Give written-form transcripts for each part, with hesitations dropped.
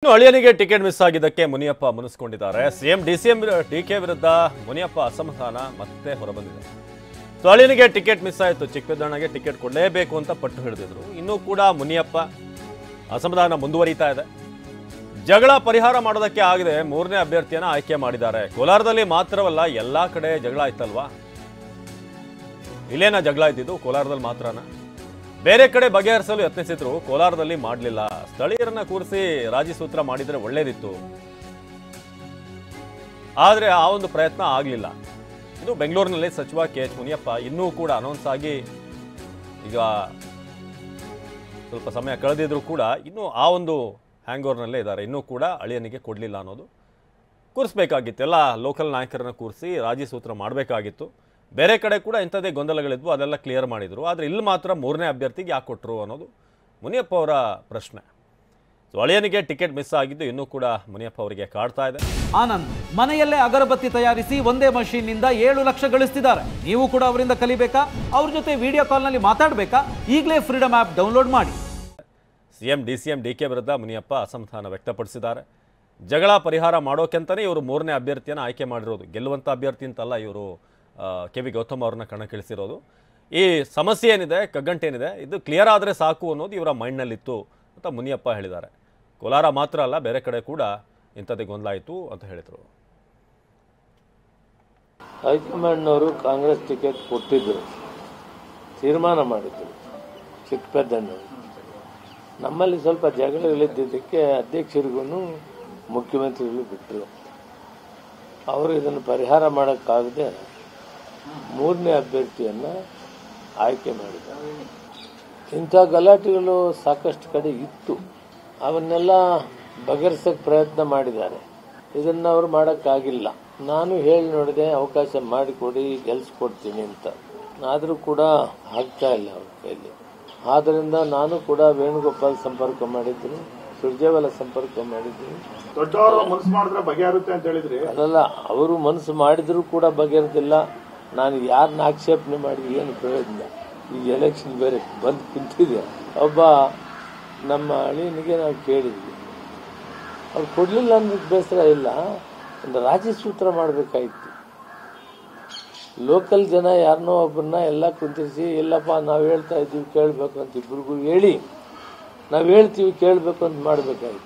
ಇನ್ನು ಅಳಿಯನಿಗೆ ticket miss ಆಗಿದ್ದಕ್ಕೆ Muniyappa ಮುನಿಸಿಕೊಂಡಿದ್ದಾರೆ. CM DCM DK ವಿರುದ್ಧ ಮುನಿಯಪ್ಪ ಅಸಮಾಧಾನ ಮತ್ತೆ ಹೊರಬಂದಿದೆ. ಸೊ ಅಳಿಯನಿಗೆ ಟಿಕೆಟ್ ಮಿಸ್ ಆಯಿತು, ಚಿಕ್ಕಪೇದಣ್ಣಗೆ ಟಿಕೆಟ್ ಕೊಡಲೇಬೇಕು ಅಂತ ಪಟ್ಟು ಹಿಡಿದಿದ್ರು. ಇನ್ನೂ ಕೂಡ ಮುನಿಯಪ್ಪ ಅಸಮಾಧಾನ ಮುಂದುವರಿತಾ ಇದೆ. ಜಗಳ ಪರಿಹಾರ ಮಾಡೋದಕ್ಕೆ ಆಗದೆ ಮೂರನೇ ಅಭ್ಯರ್ಥಿಯನ್ನ ಆಯ್ಕೆ ಮಾಡಿದ್ದಾರೆ. ಕೋಲಾರದಲ್ಲಿ ಮಾತ್ರವಲ್ಲ, ಎಲ್ಲಾ ಕಡೆ ಜಗಳ ಆಯ್ತಲ್ವಾ? ಇಲ್ಲೇನ ಜಗಳ ಇದ್ದಿದ್ದು? ಕೋಲಾರದಲ್ಲಿ ಮಾತ್ರನಾ? ಬೇರೆ ಕಡೆ ಬಗೆಹರಿಸಲು ಯತ್ನಿಸಿದ್ರು, ಕೋಲಾರದಲ್ಲಿ ಮಾಡಲಿಲ್ಲ. ಸ್ಥಳೀಯರನ್ನ ಕೂರಿಸಿ ರಾಜಿ ಸೂತ್ರ ಮಾಡಿದ್ರೆ ಒಳ್ಳೇದಿತ್ತು, ಆದ್ರೆ ಆ ಒಂದು ಪ್ರಯತ್ನ ಆಗಲಿಲ್ಲ. ಇದು ಬೆಂಗಳೂರಿನಲ್ಲಿ ಸಚಿವ KH ಮುನಿಯಪ್ಪ ಇನ್ನೂ ಕೂಡ ಅನೌನ್ಸ್ ಆಗಿ ಈಗ ಸ್ವಲ್ಪ ಸಮಯ ಕಳೆದಿದ್ರು ಕೂಡ ಇನ್ನೂ ಆ ಒಂದು ಹ್ಯಾಂಗ್ ಓವರ್ನಲ್ಲೇ ಇದ್ದಾರೆ. ಇನ್ನೂ ಕೂಡ ಅಳಿಯನಿಗೆ ಕೊಡಲಿಲ್ಲ ಅನ್ನೋದು. ಕೂರಿಸ್ಬೇಕಾಗಿತ್ತು, ಎಲ್ಲ ಲೋಕಲ್ ನಾಯಕರನ್ನ ಕೂರಿಸಿ ರಾಜಿ ಸೂತ್ರ ಮಾಡಬೇಕಾಗಿತ್ತು. ಬೇರೆ ಕಡೆ ಕೂಡ ಇಂಥದ್ದೇ ಗೊಂದಲಗಳಿದ್ವು, ಅದೆಲ್ಲ ಕ್ಲಿಯರ್ ಮಾಡಿದ್ರು. ಆದರೆ ಇಲ್ಲಿ ಮಾತ್ರ ಮೂರನೇ ಅಭ್ಯರ್ಥಿಗೆ ಯಾಕೆ ಕೊಟ್ಟರು ಅನ್ನೋದು ಮುನಿಯಪ್ಪ ಅವರ ಪ್ರಶ್ನೆ. ಸೊ ಅಳಿಯನಿಗೆ ಟಿಕೆಟ್ ಮಿಸ್ ಆಗಿದ್ದು ಇನ್ನೂ ಕೂಡ ಮುನಿಯಪ್ಪ ಅವರಿಗೆ ಕಾಡ್ತಾ ಇದೆ. ಆನಂದ್ ಮನೆಯಲ್ಲೇ ಅಗರಬತ್ತಿ ತಯಾರಿಸಿ ಒಂದೇ ಮಷೀನ್ ನಿಂದ 7 ಲಕ್ಷ ಗಳಿಸ್ತಿದ್ದಾರೆ. ನೀವು ಕೂಡ ಅವರಿಂದ ಕಲಿಬೇಕಾ? ಅವ್ರ ಜೊತೆ ವಿಡಿಯೋ ಕಾಲ್ನಲ್ಲಿ ಮಾತಾಡಬೇಕಾ? ಈಗಲೇ ಫ್ರೀಡಮ್ ಆ್ಯಪ್ ಡೌನ್ಲೋಡ್ ಮಾಡಿ. ಸಿಎಂ ಡಿಸಿಎಂ ಡಿಕೆ ವಿರುದ್ಧ ಮುನಿಯಪ್ಪ ಅಸಮಾಧಾನ ವ್ಯಕ್ತಪಡಿಸಿದ್ದಾರೆ. ಜಗಳ ಪರಿಹಾರ ಮಾಡೋಕೆಂತಲೇ ಇವರು ಮೂರನೇ ಅಭ್ಯರ್ಥಿಯನ್ನು ಆಯ್ಕೆ ಮಾಡಿರೋದು. ಗೆಲ್ಲುವಂಥ ಅಭ್ಯರ್ಥಿ ಅಂತಲ್ಲ ಇವರು KV ಗೌತಮ್ ಅವ್ರನ್ನ ಕಣಕ್ಕಿಳಿಸಿರೋದು. ಈ ಸಮಸ್ಯೆ ಏನಿದೆ, ಕಗ್ಗಂಟೇನಿದೆ, ಇದು ಕ್ಲಿಯರ್ ಆದರೆ ಸಾಕು ಅನ್ನೋದು ಇವರ ಮೈಂಡ್ನಲ್ಲಿತ್ತು ಅಂತ ಮುನಿಯಪ್ಪ ಹೇಳಿದ್ದಾರೆ. ಕೋಲಾರ ಮಾತ್ರ ಅಲ್ಲ, ಬೇರೆ ಕಡೆ ಕೂಡ ಇಂಥದ್ದೇ ಗೊಂದಲ ಆಯಿತು ಅಂತ ಹೇಳಿದರು. ಹೈಕಮಾಂಡ್ನವರು ಕಾಂಗ್ರೆಸ್ ಟಿಕೆಟ್ ಕೊಟ್ಟಿದ್ದರು, ತೀರ್ಮಾನ ಮಾಡಿದ್ರು ಚಿಕ್ಕಪೇದಣ್ಣವರು. ನಮ್ಮಲ್ಲಿ ಸ್ವಲ್ಪ ಜಗಳಗಳಿದ್ದಕ್ಕೆ ಅಧ್ಯಕ್ಷರಿಗೂ ಮುಖ್ಯಮಂತ್ರಿಗಳು ಬಿಟ್ಟರು. ಅವರು ಇದನ್ನು ಪರಿಹಾರ ಮಾಡೋಕ್ಕಾಗದೆ ಮೂರನೇ ಅಭ್ಯರ್ಥಿಯನ್ನು ಆಯ್ಕೆ ಮಾಡಿದ್ದಾರೆ. ಇಂಥ ಗಲಾಟೆಗಳು ಸಾಕಷ್ಟು ಕಡೆ ಇತ್ತು, ಅವನ್ನೆಲ್ಲ ಬಗೆಹರಿಸೋಕ್ಕೆ ಪ್ರಯತ್ನ ಮಾಡಿದ್ದಾರೆ. ಇದನ್ನು ಅವರು ಮಾಡೋಕ್ಕಾಗಿಲ್ಲ. ನಾನು ಹೇಳಿ ನೋಡಿದೆ, ಅವಕಾಶ ಮಾಡಿಕೊಡಿ, ಗೆಲ್ಸ್ಕೊಡ್ತೀನಿ ಅಂತ. ಆದರೂ ಕೂಡ ಆಗ್ತಾ ಇಲ್ಲ ಅವ್ರ ಕೈಯಲ್ಲಿ. ಆದ್ದರಿಂದ ನಾನು ಕೂಡ ವೇಣುಗೋಪಾಲ್ ಸಂಪರ್ಕ ಮಾಡಿದ್ದೀನಿ, ಸುರ್ಜೇವಾಲ ಸಂಪರ್ಕ ಮಾಡಿದ್ದೀನಿ. ದೊಡ್ಡವರು ಮನಸ್ಸು ಮಾಡಿದ್ರೆ ಬಗೆಹರುತ್ತೆ ಅಂತ ಹೇಳಿದ್ರಿ. ಅಲ್ಲಲ್ಲ, ಅವರು ಮನಸ್ಸು ಮಾಡಿದ್ರು ಕೂಡ ಬಗೆಹರಿದಿಲ್ಲ. ನಾನು ಯಾರನ್ನ ಆಕ್ಷೇಪಣೆ ಮಾಡಿ ಏನು ಪ್ರಯೋಜನ? ಈ ಎಲೆಕ್ಷನ್ ಬೇರೆ ಬಂದು ಕುಂತಿದೆ. ಒಬ್ಬ ನಮ್ಮ ಅಳಿಯನಿಗೆ ನಾವು ಕೇಳಿದ್ವಿ, ಅವ್ರು ಕೊಡಲಿಲ್ಲ ಅನ್ನೋದು ಬೇಸರ ಇಲ್ಲ, ಒಂದು ರಾಜಿ ಸೂತ್ರ ಮಾಡಬೇಕಾಗಿತ್ತು. ಲೋಕಲ್ ಜನ ಯಾರನ್ನೋ ಒಬ್ಬರನ್ನ ಎಲ್ಲ ಕುಂತಿಸಿ, ಇಲ್ಲಪ್ಪ ನಾವು ಹೇಳ್ತಾ ಇದ್ದೀವಿ ಕೇಳಬೇಕು ಅಂತ ಇಬ್ಬರಿಗೂ ಹೇಳಿ, ನಾವು ಹೇಳ್ತೀವಿ ಕೇಳಬೇಕು ಅಂತ ಮಾಡಬೇಕಾಗಿತ್ತು.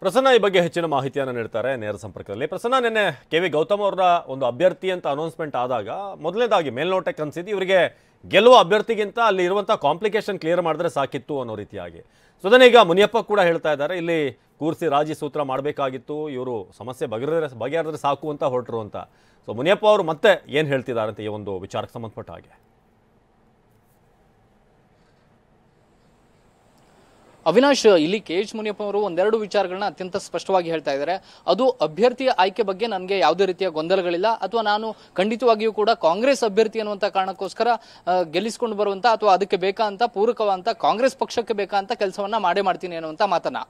ಪ್ರಸನ್ನ ಈ ಬಗ್ಗೆ ಹೆಚ್ಚಿನ ಮಾಹಿತಿಯನ್ನು ನೀಡ್ತಾರೆ ನೇರ ಸಂಪರ್ಕದಲ್ಲಿ. ಪ್ರಸನ್ನ, ನಿನ್ನೆ KV ಗೌತಮ್ ಅವರ ಒಂದು ಅಭ್ಯರ್ಥಿ ಅಂತ ಅನೌನ್ಸ್ಮೆಂಟ್ ಆದಾಗ ಮೊದಲನೇದಾಗಿ ಮೇಲ್ನೋಟಕ್ಕೆ ಅನಿಸಿದ್ದು ಇವರಿಗೆ ಗೆಲ್ಲುವ ಅಭ್ಯರ್ಥಿಗಿಂತ ಅಲ್ಲಿ ಇರುವಂಥ ಕಾಂಪ್ಲಿಕೇಶನ್ ಕ್ಲಿಯರ್ ಮಾಡಿದ್ರೆ ಸಾಕಿತ್ತು ಅನ್ನೋ ರೀತಿಯಾಗಿ. ಸೊ ಅದನ್ನ ಈಗ ಮುನಿಯಪ್ಪ ಕೂಡ ಹೇಳ್ತಾ ಇದ್ದಾರೆ, ಇಲ್ಲಿ ಕೂರಿಸಿ ರಾಜಿ ಸೂತ್ರ ಮಾಡಬೇಕಾಗಿತ್ತು, ಇವರು ಸಮಸ್ಯೆ ಬಗೆಹರಿದ್ರೆ ಸಾಕು ಅಂತ ಹೊರಟರು ಅಂತ. ಸೊ ಮುನಿಯಪ್ಪ ಅವರು ಮತ್ತೆ ಏನು ಹೇಳ್ತಿದ್ದಾರೆ ಅಂತ ಈ ಒಂದು ವಿಚಾರಕ್ಕೆ ಸಂಬಂಧಪಟ್ಟ ಹಾಗೆ. ಅವಿನಾಶ್, ಇಲ್ಲಿ KH ಮುನಿಯಪ್ಪ ಅವರು ಒಂದೆರಡು ವಿಚಾರಗಳನ್ನ ಅತ್ಯಂತ ಸ್ಪಷ್ಟವಾಗಿ ಹೇಳ್ತಾ ಇದ್ದಾರೆ. ಅದು ಅಭ್ಯರ್ಥಿಯ ಆಯ್ಕೆ ಬಗ್ಗೆ ನನಗೆ ಯಾವುದೇ ರೀತಿಯ ಗೊಂದಲಗಳಿಲ್ಲ, ಅಥವಾ ನಾನು ಖಂಡಿತವಾಗಿಯೂ ಕೂಡ ಕಾಂಗ್ರೆಸ್ ಅಭ್ಯರ್ಥಿ ಅನ್ನುವಂಥ ಕಾರಣಕ್ಕೋಸ್ಕರ ಗೆಲ್ಲಿಸಿಕೊಂಡು ಬರುವಂತ ಅಥವಾ ಅದಕ್ಕೆ ಬೇಕಾ ಅಂತ ಪೂರಕವಂತ ಕಾಂಗ್ರೆಸ್ ಪಕ್ಷಕ್ಕೆ ಬೇಕಾ ಅಂತ ಕೆಲಸವನ್ನ ಮಾಡೇ ಮಾಡ್ತೀನಿ ಅನ್ನುವಂಥ ಮಾತನ್ನ.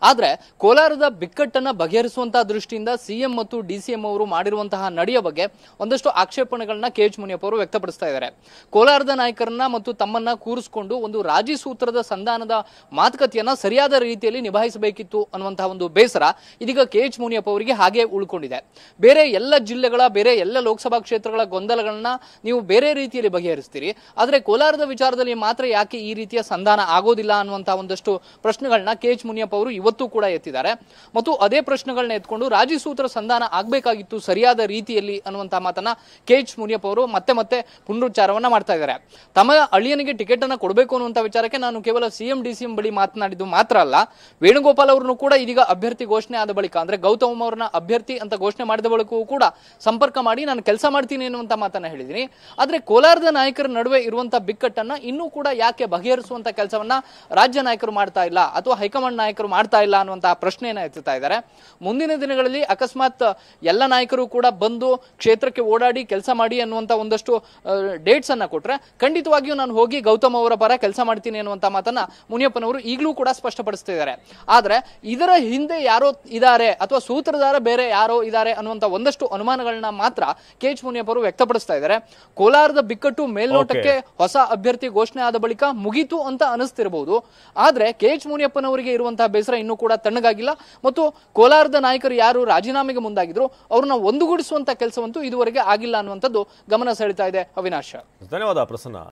ಆದ್ರೆ ಕೋಲಾರದ ಬಿಕ್ಕಟ್ಟನ್ನ ಬಗೆಹರಿಸುವಂತಹ ದೃಷ್ಟಿಯಿಂದ CM ಮತ್ತು DCM ಅವರು ಮಾಡಿರುವಂತಹ ನಡೆಯ ಬಗ್ಗೆ ಒಂದಷ್ಟು ಆಕ್ಷೇಪಣೆಗಳನ್ನ KH ಮುನಿಯಪ್ಪ ಅವರು ವ್ಯಕ್ತಪಡಿಸ್ತಾ ಇದ್ದಾರೆ. ಕೋಲಾರದ ನಾಯಕರನ್ನ ಮತ್ತು ತಮ್ಮನ್ನ ಕೂರಿಸಿಕೊಂಡು ಒಂದು ರಾಜಿ ಸೂತ್ರದ ಸಂಧಾನದ ಮಾತುಕತೆ ಸರಿಯಾದ ರೀತಿಯಲ್ಲಿ ನಿಭಾಯಿಸಬೇಕಿತ್ತು ಅನ್ನುವಂತಹ ಒಂದು ಬೇಸರ ಇದೀಗ KH ಮುನಿಯಪ್ಪ ಅವರಿಗೆ ಹಾಗೆ ಉಳ್ಕೊಂಡಿದೆ. ಬೇರೆ ಎಲ್ಲ ಜಿಲ್ಲೆಗಳ, ಬೇರೆ ಎಲ್ಲ ಲೋಕಸಭಾ ಕ್ಷೇತ್ರಗಳ ಗೊಂದಲಗಳನ್ನ ನೀವು ಬೇರೆ ರೀತಿಯಲ್ಲಿ ಬಗೆಹರಿಸ್ತೀರಿ, ಆದ್ರೆ ಕೋಲಾರದ ವಿಚಾರದಲ್ಲಿ ಮಾತ್ರ ಯಾಕೆ ಈ ರೀತಿಯ ಸಂಧಾನ ಆಗೋದಿಲ್ಲ ಅನ್ನುವಂತಹ ಒಂದಷ್ಟು ಪ್ರಶ್ನೆಗಳನ್ನ KH ಮುನಿಯಪ್ಪ ಅವರು ಇವತ್ತು ಕೂಡ ಎತ್ತಿದ್ದಾರೆ. ಮತ್ತು ಅದೇ ಪ್ರಶ್ನೆಗಳನ್ನ ಎತ್ಕೊಂಡು ರಾಜಿ ಸೂತ್ರ ಸಂಧಾನ ಆಗ್ಬೇಕಾಗಿತ್ತು ಸರಿಯಾದ ರೀತಿಯಲ್ಲಿ ಅನ್ನುವಂತಹ ಮಾತನ್ನ KH ಮುನಿಯಪ್ಪ ಅವರು ಮತ್ತೆ ಮತ್ತೆ ಪುನರುಚ್ಚಾರವನ್ನ ಮಾಡ್ತಾ ಇದ್ದಾರೆ. ತಮ್ಮ ಅಳಿಯನಿಗೆ ಟಿಕೆಟ್ ಅನ್ನ ಕೊಡಬೇಕು ಅನ್ನುವಂಥ ವಿಚಾರಕ್ಕೆ ನಾನು ಕೇವಲ CM DCM ಬಳಿ ಮಾತನಾಡಿದ್ದು ಮಾತ್ರ ಅಲ್ಲ, ವೇಣುಗೋಪಾಲ್ ಅವರನ್ನು ಕೂಡ ಇದೀಗ ಅಭ್ಯರ್ಥಿ ಘೋಷಣೆ ಆದ ಬಳಿಕ, ಅಂದ್ರೆ ಗೌತಮ್ ಅವರನ್ನ ಅಭ್ಯರ್ಥಿ ಅಂತ ಘೋಷಣೆ ಮಾಡಿದ ಬಳಿಕವೂ ಕೂಡ ಸಂಪರ್ಕ ಮಾಡಿ ನಾನು ಕೆಲಸ ಮಾಡ್ತೀನಿ ಅನ್ನುವಂತ ಮಾತನ್ನ ಹೇಳಿದ್ದೀನಿ. ಆದ್ರೆ ಕೋಲಾರದ ನಾಯಕರ ನಡುವೆ ಇರುವಂತಹ ಬಿಕ್ಕಟ್ಟನ್ನ ಇನ್ನೂ ಕೂಡ ಯಾಕೆ ಬಗೆಹರಿಸುವಂತ ಕೆಲಸವನ್ನ ರಾಜ್ಯ ನಾಯಕರು ಮಾಡ್ತಾ ಇಲ್ಲ ಅಥವಾ ಹೈಕಮಾಂಡ್ ನಾಯಕರು ಮಾಡ್ತಾ ಇಲ್ಲ ಅನ್ನುವಂತಹ ಪ್ರಶ್ನೆಯನ್ನ ಎತ್ತುತ್ತಾ ಇದ್ದಾರೆ. ಮುಂದಿನ ದಿನಗಳಲ್ಲಿ ಅಕಸ್ಮಾತ್ ಎಲ್ಲ ನಾಯಕರು ಕೂಡ ಬಂದು ಕ್ಷೇತ್ರಕ್ಕೆ ಓಡಾಡಿ ಕೆಲಸ ಮಾಡಿ ಅನ್ನುವಂತ ಒಂದಷ್ಟು ಡೇಟ್ಸ್ ಅನ್ನ ಕೊಟ್ರೆ ಖಂಡಿತವಾಗಿಯೂ ನಾನು ಹೋಗಿ ಗೌತಮ್ ಅವರ ಪರ ಕೆಲಸ ಮಾಡ್ತೀನಿ ಅನ್ನುವಂತ ಮಾತನ್ನ ಮುನಿಯಪ್ಪನವರು ಈಗಲೂ ಕೂಡ ಸ್ಪಷ್ಟಪಡಿಸ್ತಿದ್ದಾರೆ. ಆದ್ರೆ ಇದರ ಹಿಂದೆ ಯಾರೋ ಇದ್ದಾರೆ ಅಥವಾ ಸೂತ್ರಧಾರ ಬೇರೆ ಯಾರೋ ಇದ್ದಾರೆ ಅನ್ನುವಂತ ಒಂದಷ್ಟು ಅನುಮಾನಗಳನ್ನ ಮಾತ್ರ KH ಮುನಿಯಪ್ಪ ಅವರು ವ್ಯಕ್ತಪಡಿಸ್ತಾ ಇದ್ದಾರೆ. ಕೋಲಾರದ ಬಿಕ್ಕಟ್ಟು ಮೇಲ್ನೋಟಕ್ಕೆ ಹೊಸ ಅಭ್ಯರ್ಥಿ ಘೋಷಣೆ ಆದ ಬಳಿಕ ಮುಗೀತು ಅಂತ ಅನಿಸ್ತಿರಬಹುದು. ಆದ್ರೆ KH ಮುನಿಯಪ್ಪನವರಿಗೆ ಇರುವಂತಹ ಬೇಸರ ಇನ್ನೂ ಕೂಡ ತಣ್ಣಗಾಗಿಲ್ಲ ಮತ್ತು ಕೋಲಾರದ ನಾಯಕರು ಯಾರು ರಾಜೀನಾಮೆಗೆ ಮುಂದಾಗಿದ್ರು ಅವ್ರನ್ನ ಒಂದುಗೂಡಿಸುವಂತ ಕೆಲಸವಂತೂ ಇದುವರೆಗೆ ಆಗಿಲ್ಲ ಅನ್ನುವಂಥದ್ದು ಗಮನ ಸೆಳೀತಾ ಇದೆ. ಅವಿನಾಶ್, ಧನ್ಯವಾದ ಪ್ರಸನ್ನ.